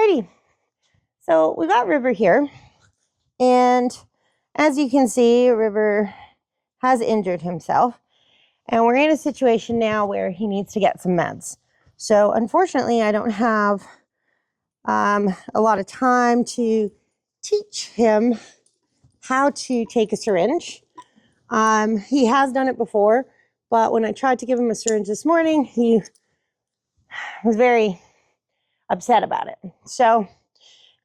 Alrighty, so we got River here, and as you can see, River has injured himself, and we're in a situation now where he needs to get some meds. So unfortunately, I don't have a lot of time to teach him how to take a syringe. He has done it before, but when I tried to give him a syringe this morning, he was very upset about it. So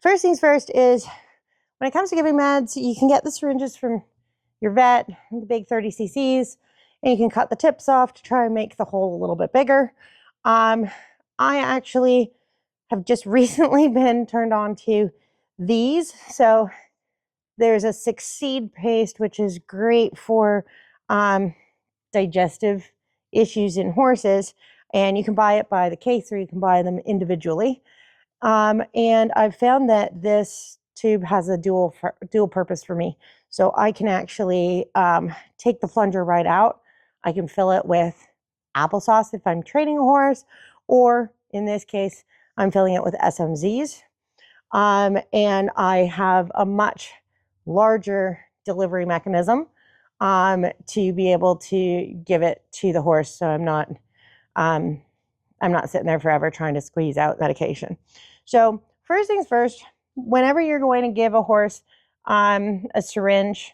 first things first is when it comes to giving meds, you can get the syringes from your vet, the big 30 cc's, and you can cut the tips off to try and make the hole a little bit bigger. I actually have just recently been turned on to these. So there's a Succeed paste, which is great for digestive issues in horses. And you can buy it by the case or you can buy them individually. And I've found that this tube has a dual purpose for me. So I can actually take the plunger right out. I can fill it with applesauce if I'm training a horse, or in this case, I'm filling it with SMZs. And I have a much larger delivery mechanism to be able to give it to the horse. So I'm not sitting there forever trying to squeeze out medication. So first things first, whenever you're going to give a horse a syringe,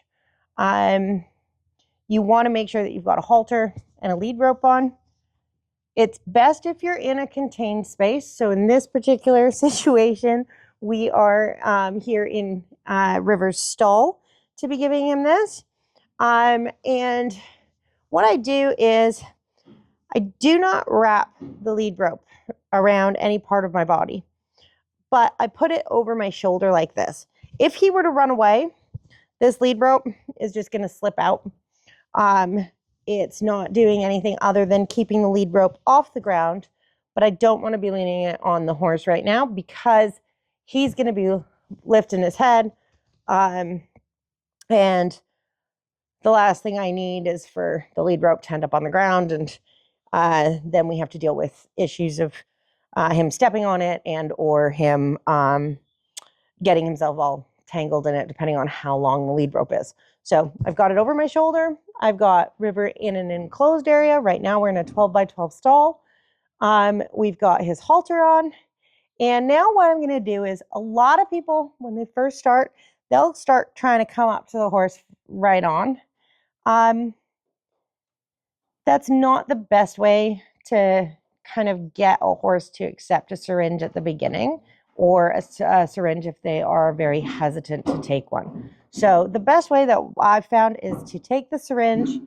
you want to make sure that you've got a halter and a lead rope on. It's best if you're in a contained space. So in this particular situation, we are here in River's stall to be giving him this. And what I do is I do not wrap the lead rope around any part of my body, but I put it over my shoulder like this. If he were to run away, this lead rope is just going to slip out. It's not doing anything other than keeping the lead rope off the ground, but I don't want to be leaning it on the horse right now because he's going to be lifting his head. And the last thing I need is for the lead rope to end up on the ground, and then we have to deal with issues of him stepping on it and or him getting himself all tangled in it, depending on how long the lead rope is. So I've got it over my shoulder. I've got River in an enclosed area. Right now we're in a 12 by 12 stall. We've got his halter on. And now what I'm going to do is a lot of people, when they first start, they'll start trying to come up to the horse right on. That's not the best way to kind of get a horse to accept a syringe at the beginning, or a syringe if they are very hesitant to take one. So the best way that I've found is to take the syringe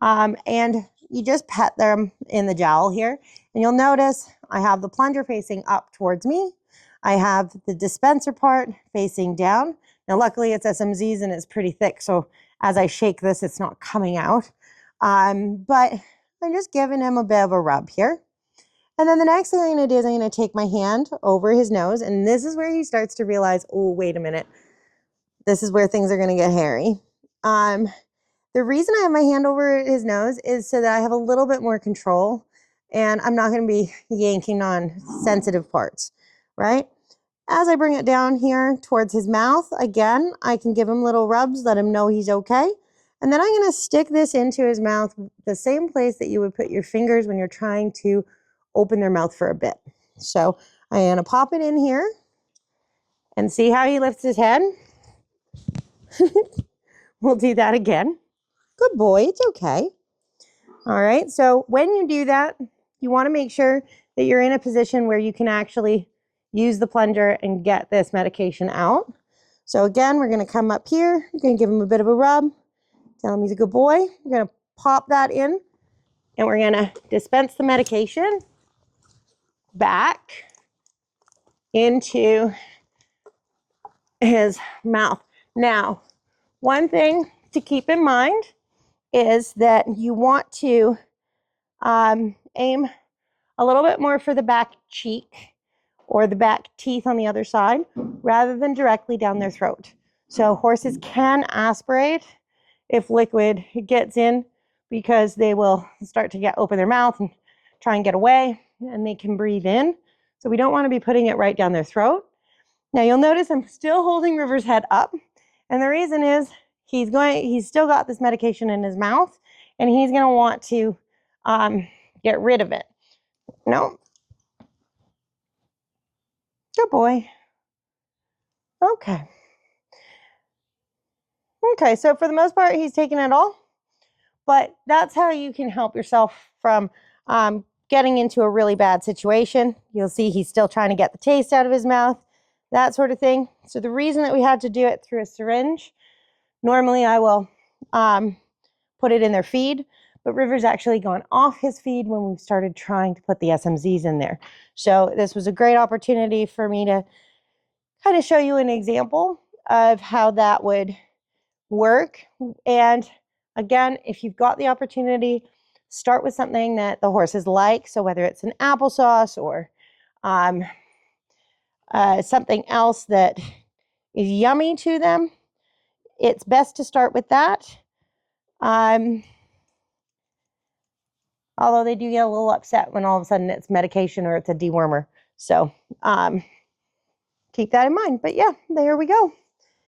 and you just pet them in the jowl here. And you'll notice I have the plunger facing up towards me. I have the dispenser part facing down. Now, luckily it's SMZs and it's pretty thick. So as I shake this, it's not coming out. But I'm just giving him a bit of a rub here. And then the next thing I'm going to do is I'm going to take my hand over his nose. And this is where he starts to realize, oh, wait a minute. This is where things are going to get hairy. The reason I have my hand over his nose is so that I have a little bit more control. And I'm not going to be yanking on sensitive parts, right? As I bring it down here towards his mouth, again, I can give him little rubs, let him know he's okay. And then I'm going to stick this into his mouth, the same place that you would put your fingers when you're trying to open their mouth for a bit. So I'm going to pop it in here and see how he lifts his head. We'll do that again. Good boy, it's okay. All right, so when you do that, you want to make sure that you're in a position where you can actually use the plunger and get this medication out. So again, we're going to come up here. We're going to give him a bit of a rub. Tell him he's a good boy. We're going to pop that in and we're going to dispense the medication back into his mouth. Now, one thing to keep in mind is that you want to aim a little bit more for the back cheek or the back teeth on the other side rather than directly down their throat. So horses can aspirate if liquid gets in because they will start to open their mouth and try and get away, and they can breathe in. So we don't want to be putting it right down their throat. Now you'll notice I'm still holding River's head up. And the reason is he's still got this medication in his mouth and he's going to want to get rid of it. No. Good boy. Okay. Okay, so for the most part, he's taking it all. But that's how you can help yourself from getting into a really bad situation. You'll see he's still trying to get the taste out of his mouth, that sort of thing. So the reason that we had to do it through a syringe, normally I will put it in their feed, but River's actually gone off his feed when we started trying to put the SMZs in there. So this was a great opportunity for me to kind of show you an example of how that would work. And again, if you've got the opportunity, start with something that the horses like. So whether it's an applesauce or something else that is yummy to them, it's best to start with that. Although they do get a little upset when all of a sudden it's medication or it's a dewormer. So keep that in mind. But yeah, there we go.